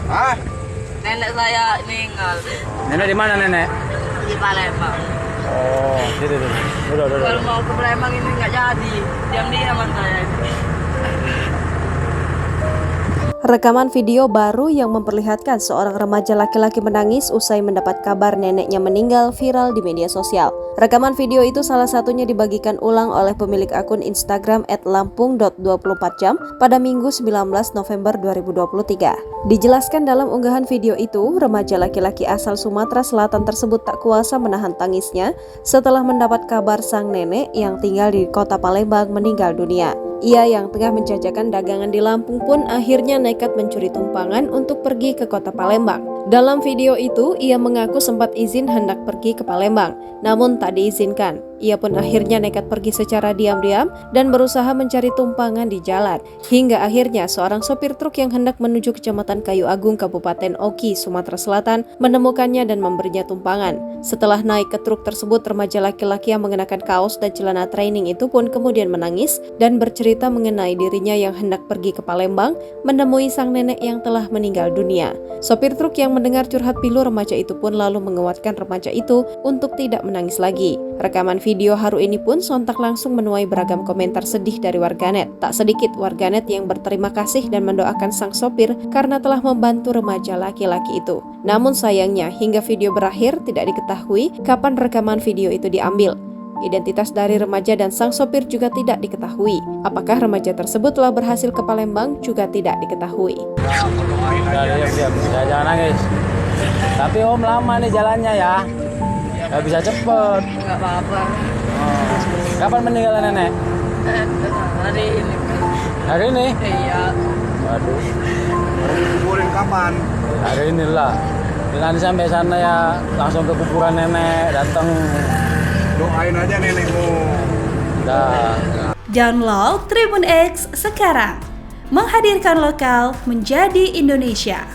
Ah, Nenek saya meninggal Nenek di mana nenek? di Palembang. Oh, duduk. Kalau mau ke Palembang ini nggak jadi, diam-diam saya. Rekaman video baru yang memperlihatkan seorang remaja laki-laki menangis usai mendapat kabar neneknya meninggal viral di media sosial. Rekaman video itu salah satunya dibagikan ulang oleh pemilik akun Instagram @lampung.24jam pada Minggu 19 November 2023. Dijelaskan dalam unggahan video itu, remaja laki-laki asal Sumatera Selatan tersebut tak kuasa menahan tangisnya setelah mendapat kabar sang nenek yang tinggal di kota Palembang meninggal dunia. Ia yang tengah menjajakan dagangan di Lampung pun akhirnya nekat mencuri tumpangan untuk pergi ke kota Palembang. Dalam video itu, ia mengaku sempat izin hendak pergi ke Palembang, namun tak diizinkan. Ia pun akhirnya nekat pergi secara diam-diam dan berusaha mencari tumpangan di jalan. Hingga akhirnya seorang sopir truk yang hendak menuju Kecamatan Kayu Agung, Kabupaten Oki, Sumatera Selatan menemukannya dan memberinya tumpangan. Setelah naik ke truk tersebut, remaja laki-laki yang mengenakan kaos dan celana training itu pun kemudian menangis dan bercerita mengenai dirinya yang hendak pergi ke Palembang menemui sang nenek yang telah meninggal dunia. Sopir truk yang mendengar curhat pilu remaja itu pun lalu menguatkan remaja itu untuk tidak menangis lagi. Rekaman video haru ini pun sontak langsung menuai beragam komentar sedih dari warganet. Tak sedikit warganet yang berterima kasih dan mendoakan sang sopir karena telah membantu remaja laki-laki itu. Namun sayangnya hingga video berakhir tidak diketahui kapan rekaman video itu diambil. Identitas dari remaja dan sang sopir juga tidak diketahui. Apakah remaja tersebut telah berhasil ke Palembang juga tidak diketahui. Diam. Jangan nangis. Tapi Om lama nih jalannya ya. Gak bisa cepet. Nggak apa-apa. Kapan meninggal nenek? Hari ini. Hari ini? Iya. Waduh, kuburin kapan? hari inilah. Nanti sampai sana ya langsung ke kuburan nenek, datang. Doain aja nenekmu. Dah. Download Tribun X sekarang. Menghadirkan lokal menjadi Indonesia.